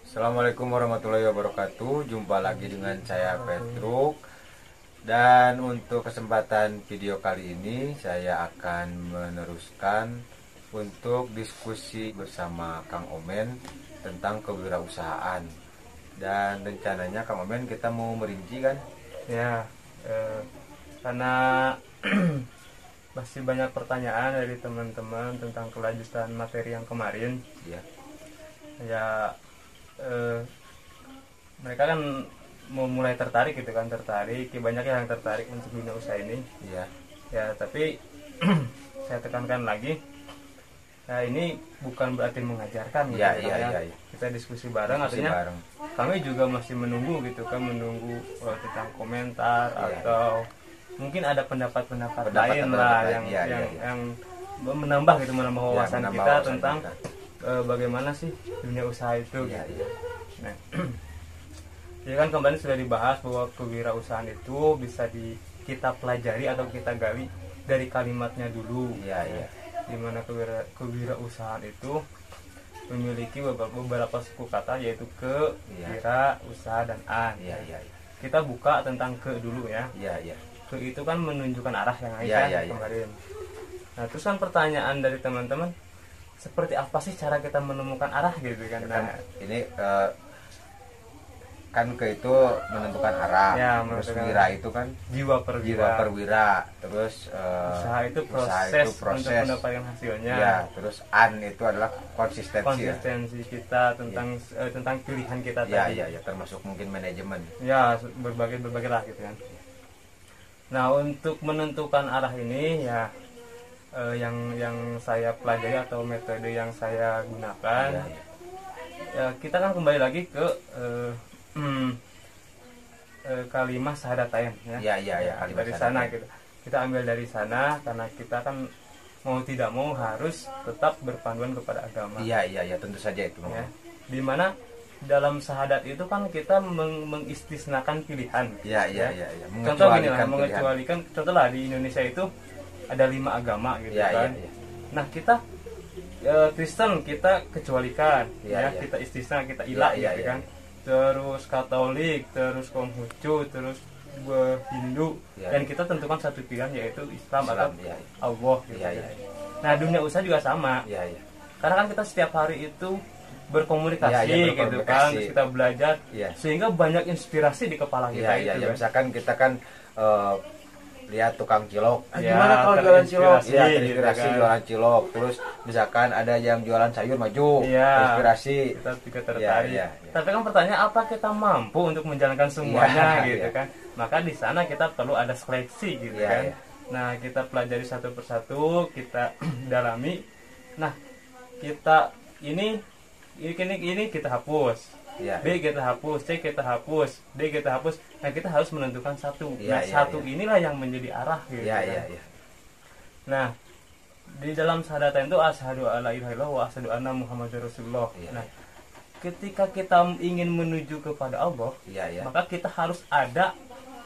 Assalamualaikum warahmatullahi wabarakatuh. Jumpa lagi dengan saya Petruk. Dan untuk kesempatan video kali ini saya akan meneruskan untuk diskusi bersama Kang Omen tentang kewirausahaan. Dan rencananya Kang Omen kita mau merinci kan? Ya, karena masih banyak pertanyaan dari teman-teman tentang kelanjutan materi yang kemarin. Ya. Ya, mereka kan mau mulai tertarik gitu kan, banyak yang tertarik untuk dunia usaha ini. Iya. Ya, tapi saya tekankan lagi, ya ini bukan berarti mengajarkan gitu Iya, kan, iya, ya. iya, iya. Kita diskusi bareng, Diskusi artinya bareng. kami juga masih menunggu gitu kan, tentang komentar Iya, atau mungkin ada pendapat lain Pendapat lah lain, yang iya, iya, iya. yang menambah wawasan menambah kita wawasan tentang kita. Bagaimana sih dunia usaha itu Iya, gitu. iya. Nah, jadi kan kemarin sudah dibahas bahwa kewirausahaan itu bisa kita pelajari atau kita gali dari kalimatnya dulu. Iya, iya. Dimana kewirausahaan itu memiliki beberapa suku kata, yaitu ke, Iya. wira, usaha, dan an. Iya, iya, iya. Kita buka tentang ke dulu ya. Iya, iya. Ke itu kan menunjukkan arah yang Iya, kan iya, iya. kemarin. Nah, terus kan pertanyaan dari teman-teman, seperti apa sih cara kita menemukan arah gitu kan? Kan Nah, ini kan ke itu menentukan arah, Ya, terus menentukan wira arah. itu kan jiwa perwira. jiwa perwira, terus Usaha itu usaha proses, itu proses, untuk mendapatkan hasilnya. ya, terus an itu adalah konsistensi, Konsistensi kita tentang pilihan kita ya, tadi. ya, ya, termasuk mungkin manajemen. Ya, berbagai lah gitu kan. Nah, untuk menentukan arah ini ya, yang saya pelajari atau metode yang saya gunakan, Ya, ya. ya, kita kan kembali lagi ke kalimat syahadatain ya. Ya, ya, ya, kalimat Dari sana syahadatain. gitu. Kita ambil dari sana karena kita kan mau tidak mau harus tetap berpanduan kepada agama. Iya, iya, ya, tentu saja itu. Ya. Dimana dalam syahadat itu kan kita mengistisnakan pilihan. Ya, ya, ya, ya. Contoh gini Mengecualikan lah, pilihan. mengecualikan contoh lah, di Indonesia itu ada 5 agama gitu Ya, kan. ya, ya. Nah, kita Kristen kita kecualikan, Ya, ya. kita istisna, kita ilah Ya, ya, gitu ya. kan. Terus Katolik, terus Konghucu, terus Hindu, Ya. dan kita tentukan satu pilihan, yaitu Islam atau ya, ya. Allah gitu Ya, ya. ya. Nah, dunia usaha juga sama. Ya, ya. Karena kan kita setiap hari itu berkomunikasi, Ya, ya, gitu berkomunikasi. kan, terus kita belajar, Ya. sehingga banyak inspirasi di kepala kita Ya, ya, itu ya. kan. Misalkan kita kan lihat tukang cilok, Ya, gimana kalau jualan cilok? terinspirasi, Ya, gitu terinspirasi kan. jualan cilok. Terus misalkan ada yang jualan sayur, maju, Iya. inspirasi. Kita juga tertarik. Ya, ya, ya. Tapi kan pertanyaan, apa kita mampu untuk menjalankan semuanya Ya, gitu ya. kan? Maka di sana kita perlu ada seleksi gitu Ya, kan. ya. Nah, kita pelajari satu persatu, kita dalami. Nah, kita ini kita hapus. Ya, B kita hapus, C kita hapus, D kita hapus. Nah, kita harus menentukan satu. Ya, Nah, ya, satu ya. inilah yang menjadi arah gitu Ya, kan. ya, ya. Nah, di dalam syahadatain itu asyhadu alla ilaha illallah wa asyhadu anna muhammadar rasulullah. Ya, Nah, ya. ketika kita ingin menuju kepada Allah, Ya, ya. maka kita harus ada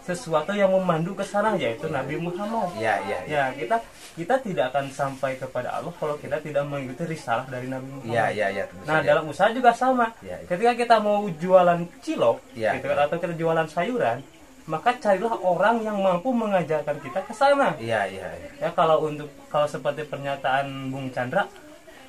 sesuatu yang memandu ke sana, yaitu Nabi Muhammad. Ya, ya, ya. Ya, kita tidak akan sampai kepada Allah kalau kita tidak mengikuti risalah dari Nabi Muhammad. Ya, ya, ya, tentu Nah, saja. dalam usaha juga sama. Ya, ya. Ketika kita mau jualan cilok, Ya, gitu kan, ya. atau kita jualan sayuran, maka carilah orang yang mampu mengajarkan kita ke sana. Iya, iya, iya. Ya, kalau seperti pernyataan Bung Chandra,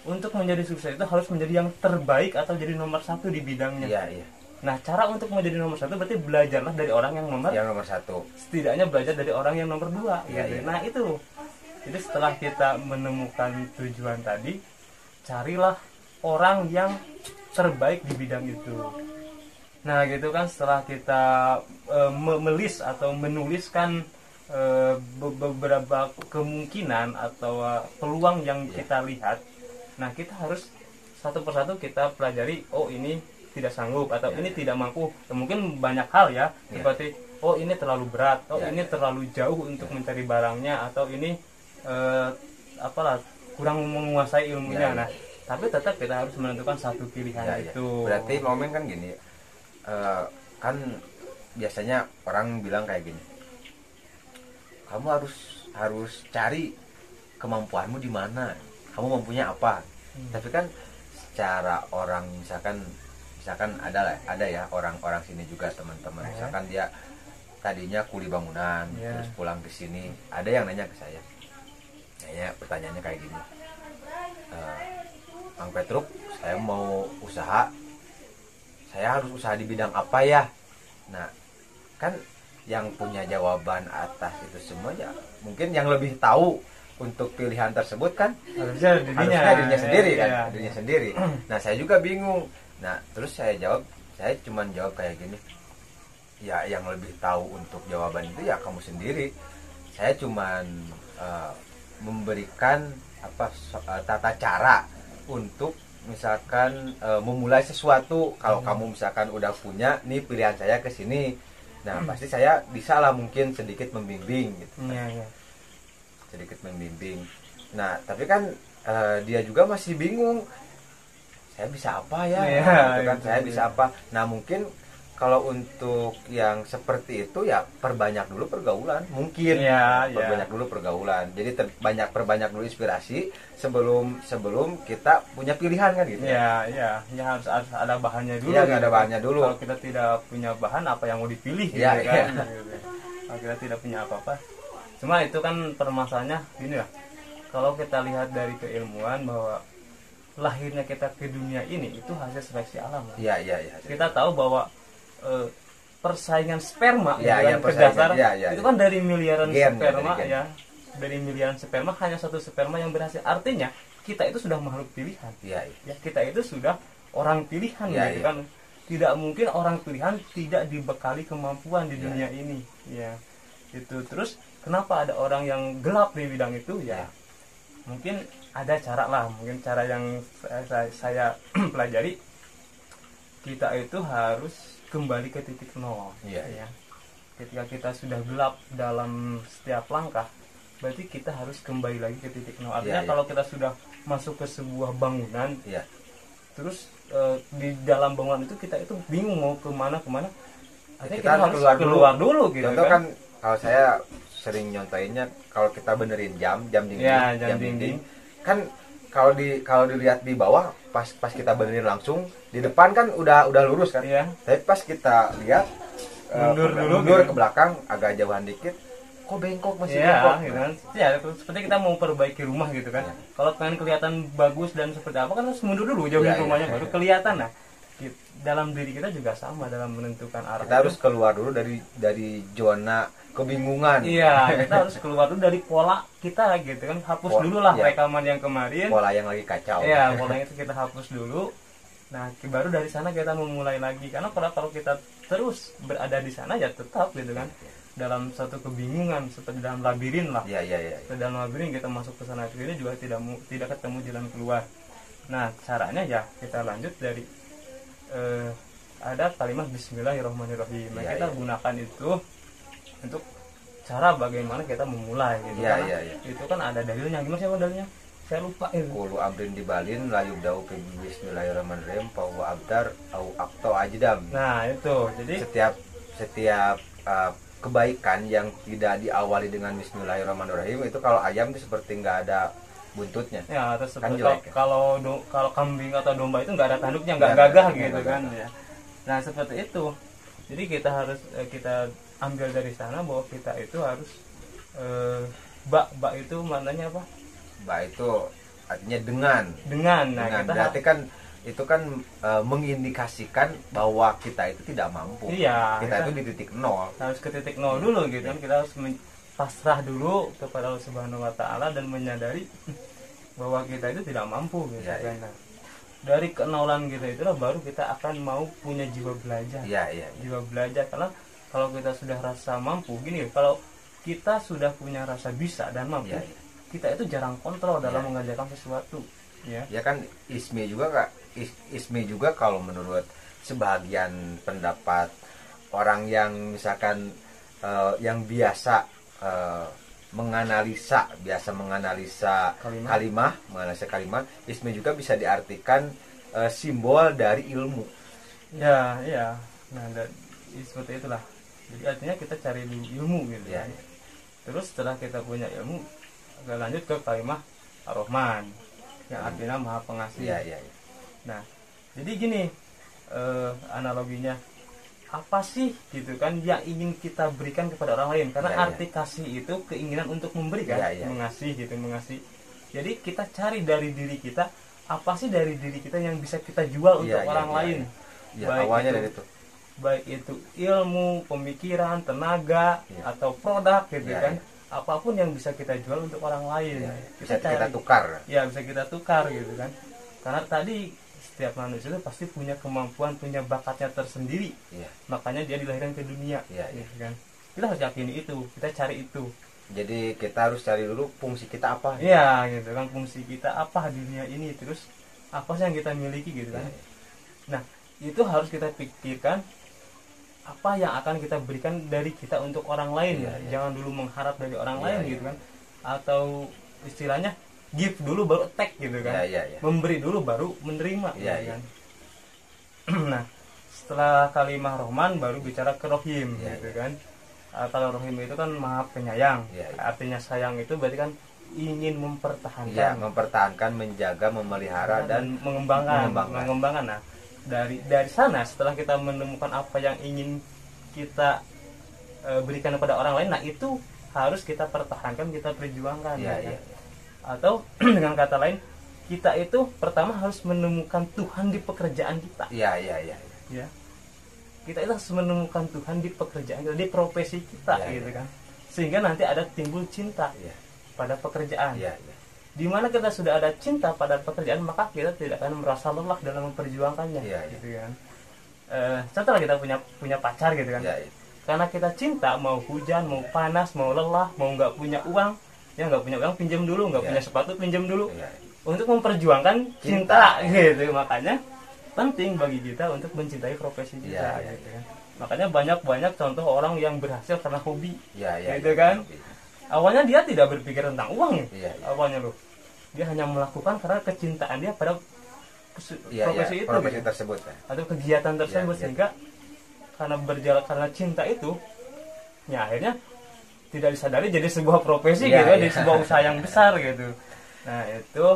untuk menjadi sukses itu harus menjadi yang terbaik atau jadi nomor 1 di bidangnya. Iya, iya. Nah, cara untuk menjadi nomor 1 berarti belajarlah dari orang yang Yang nomor 1. setidaknya belajar dari orang yang nomor 2 Iya, gitu. iya. Nah, itu. Jadi setelah kita menemukan tujuan tadi, carilah orang yang terbaik di bidang itu. Nah, gitu kan, setelah kita melis atau menuliskan beberapa kemungkinan atau peluang yang kita lihat, nah, kita harus satu persatu kita pelajari. Oh, ini tidak sanggup, atau ini tidak mampu. Mungkin banyak hal ya, seperti oh, ini terlalu berat, oh, ini terlalu jauh untuk mencari barangnya, atau ini kurang menguasai ilmunya. Nah, tapi tetap kita harus menentukan satu pilihan itu. Berarti momen kan gini, kan biasanya orang bilang kayak gini, kamu harus cari kemampuanmu di mana, kamu mampunya apa. Tapi kan secara orang misalkan misalkan ada ya orang-orang sini juga teman-teman, misalkan dia tadinya kuli bangunan, terus pulang ke sini, ada yang nanya ke saya, pertanyaannya kayak gini, Kang Petruk, saya mau usaha, saya harus usaha di bidang apa ya? Nah, kan yang punya jawaban atas itu semua ya mungkin yang lebih tahu untuk pilihan tersebut kan harusnya dirinya sendiri kan, dirinya sendiri. Nah, saya juga bingung. Nah, terus saya cuman jawab kayak gini, ya yang lebih tahu untuk jawaban itu ya kamu sendiri. Saya cuman memberikan tata cara untuk misalkan memulai sesuatu. Kalau kamu misalkan udah punya nih pilihan saya ke sini, nah pasti saya bisa lah mungkin sedikit membimbing gitu. Sedikit membimbing. Nah, tapi kan dia juga masih bingung. Saya bisa apa ya? Gitu kan, saya bisa apa? Nah, mungkin kalau untuk yang seperti itu ya perbanyak dulu pergaulan, mungkin perbanyak dulu pergaulan. Jadi perbanyak dulu inspirasi sebelum kita punya pilihan kan gitu. Ya harus ada bahannya dulu. Iya, ada bahannya dulu. Kalau kita tidak punya bahan, apa yang mau dipilih gitu kan? Gitu. Kalau kita tidak punya apa-apa. Cuma itu kan permasalahannya gini lah. Kalau kita lihat dari keilmuan bahwa lahirnya kita ke dunia ini itu hasil seleksi alam. Iya. Kita tahu bahwa persaingan sperma itu kan dari miliaran sperma ya. Dari miliaran sperma hanya satu sperma yang berhasil. Artinya kita itu sudah makhluk pilihan. Ya, kita itu sudah orang pilihan gitu kan. Tidak mungkin orang pilihan tidak dibekali kemampuan di dunia ini. Ya. Itu terus kenapa ada orang yang gelap di bidang itu ya? Mungkin ada cara lah, mungkin cara yang saya pelajari, kita itu harus kembali ke titik nol. Ya. Ketika kita sudah gelap dalam setiap langkah, berarti kita harus kembali lagi ke titik nol. Artinya kalau kita sudah masuk ke sebuah bangunan, terus di dalam bangunan itu kita itu bingung mau kemana, artinya kita harus keluar dulu gitu. Contoh kan kalau saya sering nyontoinnya, kalau kita benerin jam dinding kan, kalau dilihat di bawah pas kita benerin langsung di depan kan udah lurus kan, tapi pas kita lihat mundur ke belakang agak jauhan dikit, kok bengkok masih bengkok gitu kan. Seperti kita mau perbaiki rumah gitu kan, kalau pengen kelihatan bagus dan seperti apa kan harus mundur dulu jauhin rumahnya baru kelihatan. Nah, dalam diri kita juga sama dalam menentukan arah. Kita harus keluar dulu dari zona kebingungan. Kita harus keluar dulu dari pola kita gitu kan. Hapus dulu lah rekaman yang kemarin. Pola yang lagi kacau. Pola itu kita hapus dulu. Nah, baru dari sana kita memulai lagi. Karena kalau kita terus berada di sana ya tetap gitu kan. Dalam satu kebingungan seperti dalam labirin lah. Seperti dalam labirin kita masuk ke sana ini juga tidak ketemu jalan keluar. Nah, caranya ya kita lanjut dari ada kalimat Bismillahirrahmanirrahim. Kita gunakan itu untuk cara bagaimana kita memulai gitu. Itu kan ada dalilnya. Gimana sih dalilnya? Saya lupa itu. Kulu amrin dibalin layub dau Bismillahirrahmanirrahim bahwa abdar au akto ajdam. Nah, itu. Jadi setiap kebaikan yang tidak diawali dengan Bismillahirrahmanirrahim itu kalau ayam itu seperti nggak ada buntutnya. Terus kan kalau kambing atau domba itu nggak ada tanduknya, nggak gagah gitu kan ya. Nah, seperti itu. Jadi kita harus kita ambil dari sana bahwa kita itu harus bak itu maknanya apa? Bak itu artinya dengan. Nah, kita berarti kan itu kan mengindikasikan bahwa kita itu tidak mampu. Kita itu di titik nol. Harus ke titik nol dulu gitu kan. Kita harus pasrah dulu kepada Allah Subhanahu wa taala dan menyadari bahwa kita itu tidak mampu gitu kan. Nah, dari kenolan kita itulah baru kita akan mau punya jiwa belajar. Jiwa belajar, karena kalau kita sudah rasa mampu gini, kalau kita sudah punya rasa bisa dan mampu, kita itu jarang kontrol dalam mengerjakan sesuatu. Ya kan ismi juga kalau menurut sebagian pendapat orang yang misalkan yang biasa menganalisa kalimat, ismi juga bisa diartikan simbol dari ilmu. Nah, seperti itulah. Jadi artinya kita cari dulu ilmu gitu. Terus setelah kita punya ilmu, agak lanjut ke kalimat Ar-Rahman yang artinya Maha Pengasih. Iya. Nah, jadi gini, analoginya apa sih gitu kan yang ingin kita berikan kepada orang lain, karena Ya, ya. arti kasih itu keinginan untuk memberi kan, Ya, ya. mengasihi gitu, mengasihi. Jadi kita cari dari diri kita, apa sih dari diri kita yang bisa kita jual untuk Ya, ya, orang ya, lain, ya, awalnya dari itu. baik itu ilmu, pemikiran, tenaga, Ya. atau produk gitu Ya, kan, ya. apapun yang bisa kita jual untuk orang lain, Ya, bisa kita cari. tukar. Ya, bisa kita tukar gitu kan, karena tadi setiap manusia itu pasti punya kemampuan, punya bakatnya tersendiri, Ya. makanya dia dilahirkan ke dunia, Ya, ya. gitu kan. Kita harus yakini itu, kita cari itu. Jadi kita harus cari dulu fungsi kita apa. Iya, gitu kan, fungsi kita apa di dunia ini, terus apa sih yang kita miliki gitu kan. Ya. Nah, itu harus kita pikirkan apa yang akan kita berikan dari kita untuk orang lain. Ya, ya. Jangan dulu mengharap dari orang Ya, lain ya. gitu kan, atau istilahnya give dulu baru take gitu kan. Ya, ya, ya. Memberi dulu baru menerima Ya, gitu ya. kan. Nah, setelah kalimah Rahman baru bicara ke Rohim Ya, gitu ya. kan. Kalau Rohim itu kan maha penyayang. Ya, ya. Artinya sayang itu berarti kan ingin mempertahankan, Ya, mempertahankan, menjaga, memelihara dan mengembangkan. Nah, dari sana setelah kita menemukan apa yang ingin kita berikan kepada orang lain, nah itu harus kita pertahankan, kita perjuangkan. Ya, kan? ya. Atau dengan kata lain, kita itu pertama harus menemukan Tuhan di pekerjaan kita. Ya, ya, ya. Ya, kita itu harus menemukan Tuhan di pekerjaan kita, di profesi kita, Ya, gitu ya. kan, sehingga nanti ada timbul cinta Ya, pada pekerjaan. ya, ya. Di mana kita sudah ada cinta pada pekerjaan, maka kita tidak akan merasa lelah dalam memperjuangkannya. Ya, ya. Gitu kan. Contohnya kita punya pacar gitu kan, Ya, ya. karena kita cinta, mau hujan, mau panas, mau lelah, mau nggak punya uang, ya nggak punya uang pinjam dulu, nggak Ya. punya sepatu pinjam dulu, Ya. untuk memperjuangkan cinta, gitu. Makanya penting bagi kita untuk mencintai profesi kita, Ya, ya, gitu kan. Makanya banyak contoh orang yang berhasil karena hobi, Ya, ya, gitu ya. kan. Awalnya dia tidak berpikir tentang uang, Iya, iya. awalnya loh, dia hanya melakukan karena kecintaan dia pada Ya, profesi ya. itu, Profesi gitu. tersebut. Ya. Atau kegiatan tersebut, Iya, iya. sehingga karena cinta itu, ya akhirnya tidak disadari jadi sebuah profesi, Iya, gitu, iya. jadi sebuah usaha yang besar gitu. Nah itu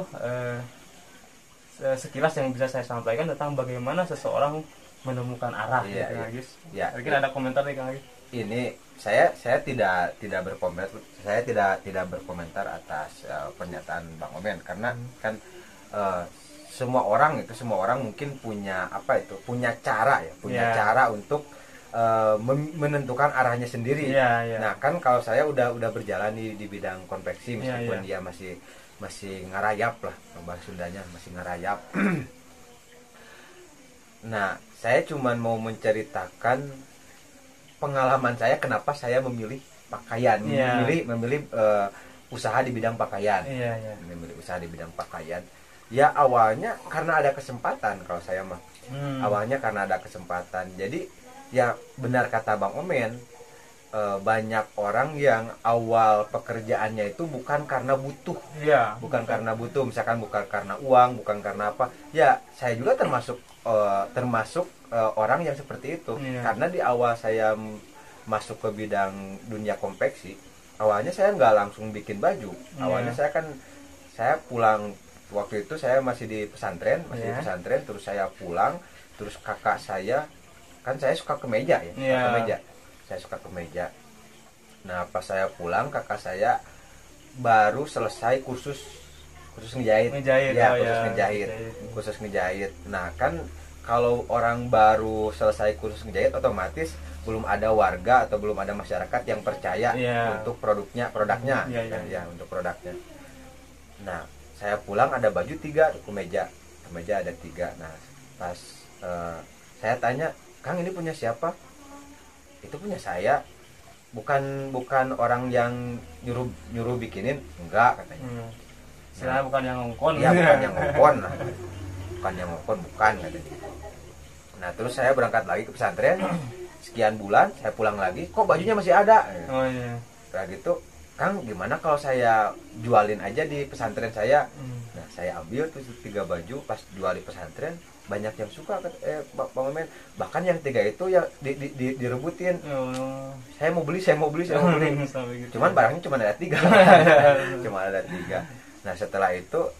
sekilas yang bisa saya sampaikan tentang bagaimana seseorang menemukan arah. Iya, gitu, iya. Agis. Ya. Mungkin ada komentar nih Kang Agis. Ini saya tidak berkomentar, saya tidak berkomentar atas pernyataan Bang Omen, karena kan semua orang mungkin punya punya cara ya, Ya. cara untuk menentukan arahnya sendiri. Iya, iya. Nah kan kalau saya udah berjalan di bidang konveksi, Iya, meskipun iya. dia masih ngarayap lah, bahasa Sundanya masih ngarayap. Nah saya cuman mau menceritakan pengalaman saya kenapa saya memilih pakaian, Iya. memilih usaha di bidang pakaian. Iya, iya. Memilih usaha di bidang pakaian. Ya awalnya karena ada kesempatan, kalau saya mah. Awalnya karena ada kesempatan. Jadi ya benar kata Bang Omen, banyak orang yang awal pekerjaannya itu bukan karena butuh. Iya. Bukan karena butuh, misalkan bukan karena uang, bukan karena apa. Ya saya juga termasuk orang yang seperti itu. Iya. Karena di awal saya masuk ke bidang dunia konveksi, awalnya saya nggak langsung bikin baju. Awalnya Iya. saya pulang, waktu itu saya masih di pesantren, Iya. terus saya pulang, terus kakak saya, kan saya suka kemeja ya, Iya. saya suka kemeja. Nah pas saya pulang, kakak saya baru selesai kursus ngejahit. Ngejahit, Ya, oh kursus ya, ngejahit. ngejahit. Khusus ngejahit. Nah kan kalau orang baru selesai kursus ngejahit, otomatis belum ada warga atau belum ada masyarakat yang percaya Iya. untuk produknya. Iya, iya. Ya, untuk produknya. Nah saya pulang ada baju 3, kemeja ada 3. Nah pas saya tanya, Kang ini punya siapa? Itu punya saya. Bukan orang yang nyuruh bikinin, enggak katanya. Istilahnya bukan yang ngongkon. Iya, bukan yang ngongkon lah. Bukan katanya. Nah terus saya berangkat lagi ke pesantren, sekian bulan saya pulang lagi, kok bajunya masih ada. Oh iya. Nah gitu, Kang gimana kalau saya jualin aja di pesantren saya? Nah saya ambil tuh 3 baju, pas jual di pesantren banyak yang suka, Bang Omen. Bahkan yang 3 itu ya direbutin. Oh. Saya mau beli. Sampai gitu. Cuman barangnya cuma ada 3. Cuma ada 3. Nah setelah itu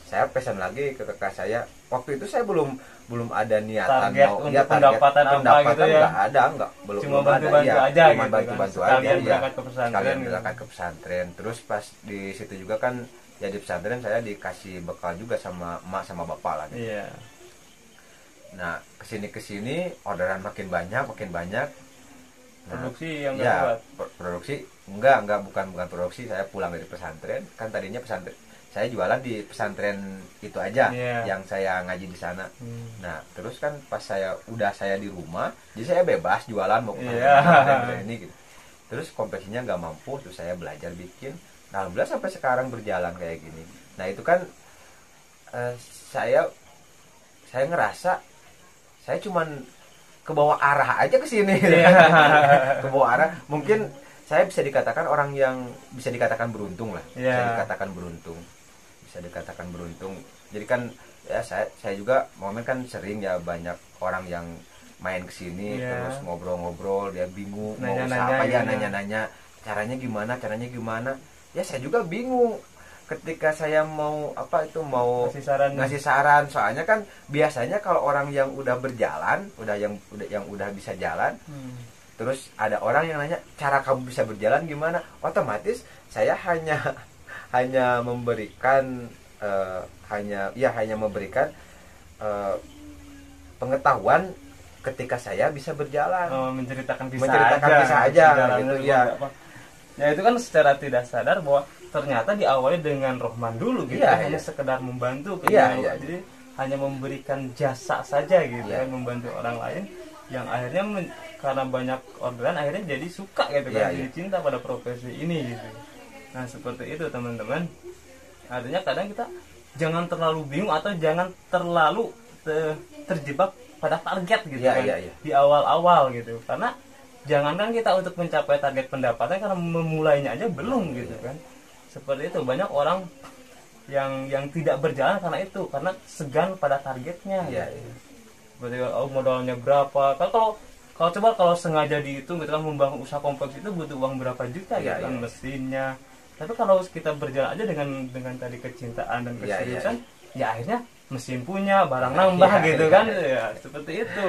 saya pesan lagi ke kakak saya. Waktu itu saya belum belum ada niatan target mau untuk ya pendapatan apa gitu ya. nggak ada, nggak belum Cuma belum bantu-bantu ada, aja cuma gitu bantu-bantu kan. aja Sekalian ya. berangkat ke pesantren Sekalian gitu. berangkat ke pesantren. Terus pas di situ juga kan ya di pesantren saya dikasih bekal juga sama emak sama bapak lah gitu. Iya. Nah kesini orderan makin banyak. Nah, Produksi yang nggak ya kuat. produksi enggak bukan produksi. Saya pulang dari pesantren kan, tadinya pesantren saya jualan di pesantren itu aja, Iya. yang saya ngaji di sana. Nah terus kan pas saya di rumah, jadi saya bebas jualan mau ke Iya. pesantren ini gitu. Terus kompleksinya nggak mampu, terus saya belajar bikin. Nah, alhamdulillah sampai sekarang berjalan kayak gini. Nah itu kan saya ngerasa saya cuman ke bawah arah aja ke sini. Iya. Ke bawah arah. Mungkin saya bisa dikatakan orang yang bisa dikatakan beruntung lah. Iya. Bisa dikatakan beruntung. Jadi kan ya saya juga momen kan sering ya banyak orang yang main ke sini. Iya. Terus ngobrol-ngobrol, dia bingung mau Nanya-nanya usaha apa ya, gitu. nanya-nanya caranya gimana. Ya saya juga bingung ketika saya mau ngasih saran, soalnya kan biasanya kalau orang yang udah berjalan, yang udah bisa jalan, terus ada orang yang nanya cara kamu bisa berjalan gimana, otomatis saya hanya memberikan pengetahuan ketika saya bisa berjalan, menceritakan menceritakan kisah aja gitu ya. Ya itu kan secara tidak sadar bahwa ternyata diawali dengan Rohman dulu gitu, Iya, hanya iya. sekedar membantu Iya. jadi hanya memberikan jasa saja gitu Iya. kan, membantu orang lain yang akhirnya karena banyak orderan akhirnya jadi suka gitu kan, Iya, jadi cinta pada profesi ini gitu. Nah seperti itu teman-teman, artinya kadang kita jangan terlalu bingung atau jangan terlalu terjebak pada target gitu Iya, kan iya. di awal-awal gitu, karena jangankan kita untuk mencapai target pendapatan karena memulainya aja belum gitu kan. Seperti itu, banyak orang yang tidak berjalan karena itu, karena segan pada targetnya. Iya, gitu. iya. Berarti modalnya berapa? Kalau sengaja dihitung gitu kan, membangun usaha kompleks itu butuh uang berapa juta Iya, gitu kan, iya. mesinnya. Tapi kalau kita berjalan aja dengan tadi kecintaan dan Iya, keseriusan, iya. ya akhirnya mesin punya, barang Iya, nambah iya, gitu iya. kan. Ya, seperti itu.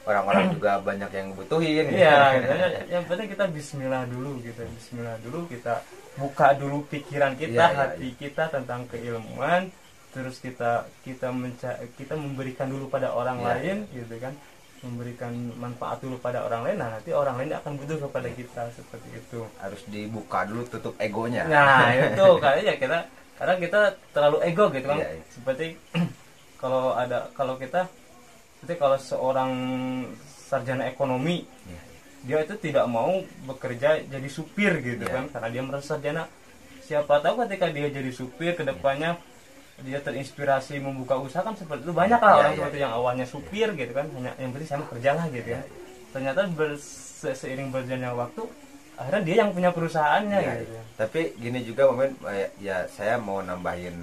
Orang-orang juga banyak yang butuhin. Iya, yang penting kita Bismillah dulu gitu. Bismillah dulu, kita buka dulu pikiran kita, Iya, iya, hati kita tentang keilmuan. Terus kita memberikan dulu pada orang Iya, lain gitu kan, memberikan manfaat dulu pada orang lain. Nah nanti orang lain akan butuh kepada kita, seperti itu. Harus dibuka dulu, tutup egonya. Nah itu kayaknya karena kita terlalu ego gitu kan. Iya, iya. Seperti kalau seorang sarjana ekonomi, Iya. dia itu tidak mau bekerja jadi supir gitu Iya. kan, karena dia merasa sarjana. Siapa tahu ketika dia jadi supir, kedepannya dia terinspirasi membuka usaha kan, seperti itu. Banyak lah Iya, orang iya. seperti yang awalnya supir gitu kan, hanya yang penting saya mau kerja lah gitu Iya, ya. Ternyata seiring berjalannya waktu, akhirnya dia yang punya perusahaannya Iya, gitu. iya. Tapi gini juga momen, ya saya mau nambahin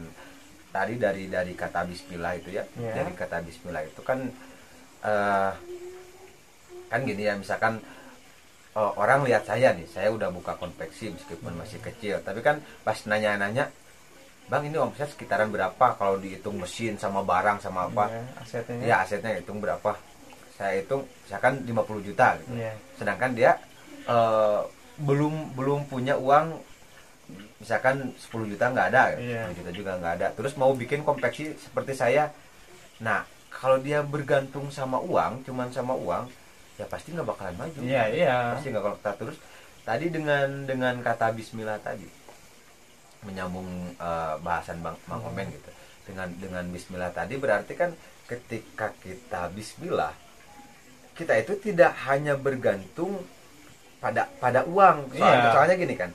tadi dari kata Bismillah itu ya. Iya. Dari kata Bismillah itu kan kan gini ya, misalkan orang lihat saya nih, saya udah buka konveksi meskipun masih kecil, tapi kan pas nanya-nanya, Bang ini omset sekitaran berapa kalau dihitung mesin sama barang sama apa? Iya, asetnya. Ya asetnya hitung berapa? Saya hitung misalkan 50 juta gitu. Iya. Sedangkan dia belum punya uang, misalkan 10 juta nggak ada, Iya. 10 juta juga nggak ada. Terus mau bikin konveksi seperti saya. Nah, kalau dia bergantung sama uang, cuman sama uang, ya pasti nggak bakalan maju. Iya, iya. Pasti nggak kalau terus. Tadi dengan kata Bismillah tadi, menyambung bahasan Bang Omen gitu. Dengan Bismillah tadi berarti kan ketika kita Bismillah, kita itu tidak hanya bergantung pada uang. Soalnya gini kan,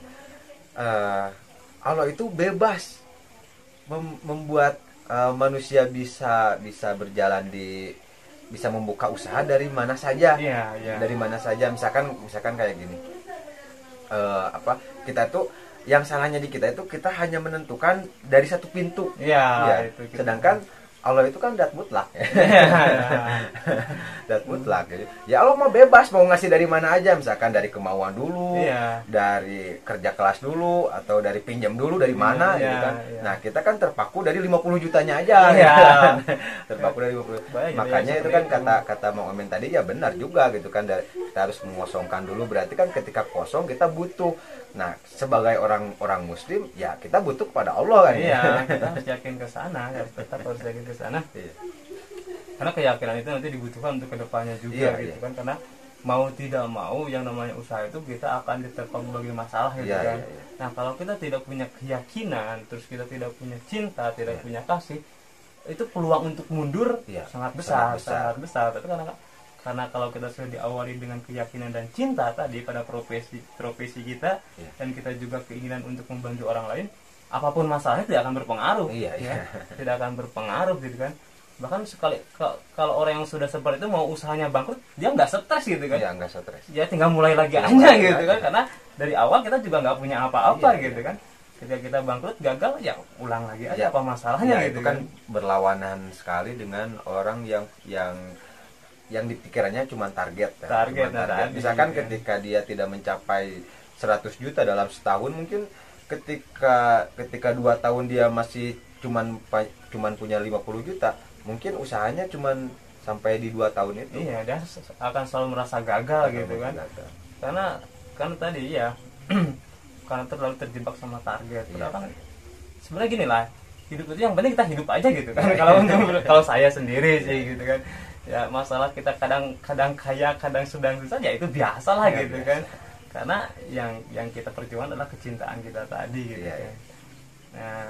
Allah itu bebas membuat manusia bisa berjalan bisa membuka usaha dari mana saja. Iya, iya. Dari mana saja, misalkan kayak gini, kita tuh yang salahnya di kita itu kita hanya menentukan dari satu pintu. Iya, Ya, itu kita. sedangkan Allah itu kan dat mutlak ya. Dat mutlak ya. Allah mah bebas mau ngasih dari mana aja, misalkan dari kemauan dulu, dari kerja kelas dulu, atau dari pinjam dulu dari mana gitu kan. Nah kita kan terpaku dari 50 jutanya aja gitu kan. Terpaku dari 50. Makanya itu kan kata Mang Omen tadi ya benar juga gitu kan, kita harus mengosongkan dulu, berarti kan ketika kosong kita butuh. Nah, sebagai orang muslim ya kita butuh kepada Allah kan. Iya, kita harus yakin ke sana, tetap harus yakin ke sana. Iya. Karena keyakinan itu nanti dibutuhkan untuk kedepannya juga gitu kan, karena mau tidak mau yang namanya usaha itu kita akan diterpa berbagai masalah gitu kan. Nah, kalau kita tidak punya keyakinan, terus kita tidak punya cinta, tidak punya kasih, itu peluang untuk mundur sangat besar. Tapi karena kalau kita sudah diawali dengan keyakinan dan cinta tadi pada profesi kita, dan kita juga keinginan untuk membantu orang lain, apapun masalahnya tidak akan berpengaruh. Tidak akan berpengaruh gitu kan. Bahkan sekali kalau orang yang sudah seperti itu mau usahanya bangkrut, dia nggak stres gitu kan. Nggak stres. Ya tinggal mulai lagi aja gitu kan, karena dari awal kita juga nggak punya apa-apa gitu kan. Ketika kita bangkrut gagal ya ulang lagi aja apa masalahnya gitu itu kan berlawanan sekali dengan orang yang di pikirannya cuma target. Misalkan ketika dia tidak mencapai 100 juta dalam setahun, mungkin ketika 2 tahun dia masih cuman punya 50 juta, mungkin usahanya cuman sampai di 2 tahun itu. Iya, dia akan selalu merasa gagal gitu kan. Karena kan tadi ya karena terlalu terjebak sama target. Padahal kan sebenarnya gini lah, hidup itu yang penting kita hidup aja gitu kan. Kalau saya sendiri sih gitu kan. Ya masalah kita kadang kaya, kadang sedang susah, ya itu biasa lah gitu kan. Karena yang kita perjuangkan adalah kecintaan kita tadi gitu kan. Nah,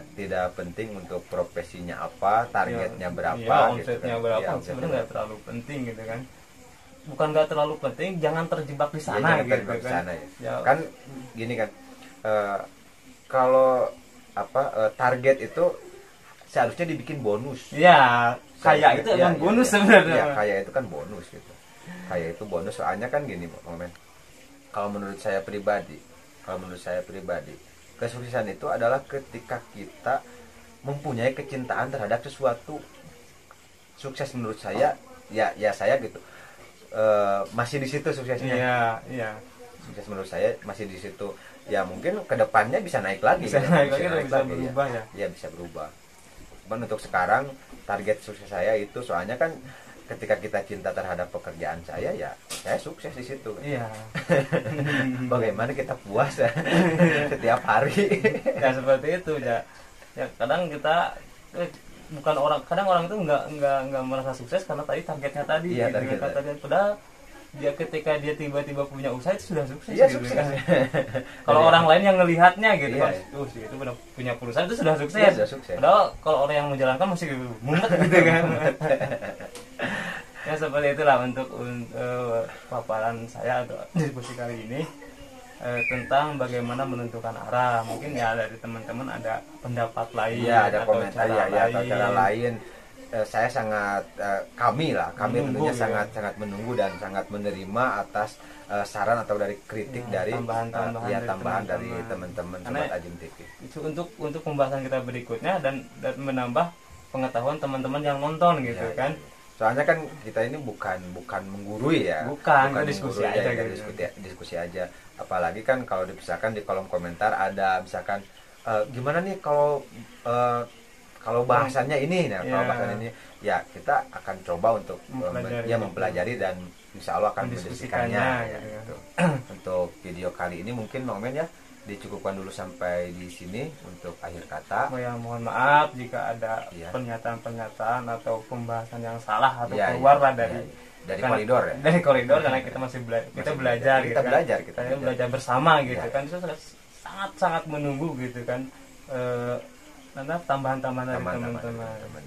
tidak penting untuk profesinya apa, targetnya berapa, omsetnya berapa, sebenarnya nggak terlalu penting gitu kan. Bukan nggak terlalu penting, jangan terjebak di sana gitu kan. Kan gini kan, kalau target itu seharusnya dibikin bonus. Kaya itu emang bonus sebenarnya. Kaya itu kan bonus gitu. Kaya itu bonus, soalnya kan gini, Momen. Kalau menurut saya pribadi, kesuksesan itu adalah ketika kita mempunyai kecintaan terhadap sesuatu. Sukses menurut saya, ya saya gitu. Masih di situ suksesnya. Sukses menurut saya masih di situ. Ya mungkin kedepannya bisa naik lagi. Bisa berubah ya. Ya bisa berubah. Cuman untuk sekarang target sukses saya itu, soalnya kan ketika kita cinta terhadap pekerjaan saya, ya saya sukses di situ. Bagaimana kita puas setiap hari. Ya seperti itu ya. Ya kadang kita kadang orang itu nggak merasa sukses karena tadi targetnya tadi. Padahal dia ketika dia tiba-tiba punya usaha itu sudah sukses. Sukses. Kan? Kalau orang lain yang ngelihatnya gitu kan, itu benar punya perusahaan itu sudah sukses. Padahal kalau orang yang menjalankan masih mumet gitu kan. Ya seperti itulah untuk paparan saya atau diskusi kali ini tentang bagaimana menentukan arah. Mungkin ya dari teman-teman ada pendapat lain, ada komentar atau cara lain. Saya sangat kami tentunya sangat menunggu dan sangat menerima atas saran atau dari kritik dari tambahan dari teman-teman Sobat Ajim TV. Itu untuk pembahasan kita berikutnya dan menambah pengetahuan teman-teman yang nonton gitu kan. Soalnya kan kita ini bukan menggurui ya. Bukan diskusi aja diskusi aja. Apalagi kan kalau misalkan di kolom komentar ada misalkan gimana nih kalau bahasannya ini, kalau bahasan ini, ya kita akan coba untuk mempelajari dan insya Allah akan mendiskusikannya. Gitu. Untuk video kali ini mungkin Momen ya dicukupkan dulu sampai di sini untuk akhir kata. Mohon maaf jika ada pernyataan atau pembahasan yang salah atau keluar dari koridor ya. Dari koridor karena kita masih belajar. Kita belajar bersama gitu kan. Itu sangat menunggu gitu kan. Tambahan-tambahan dari teman-teman.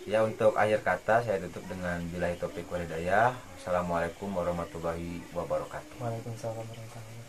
Ya untuk akhir kata saya tutup dengan billahi taufiq wal hidayah. Assalamualaikum warahmatullahi wabarakatuh. Waalaikumsalam warahmatullahi wabarakatuh.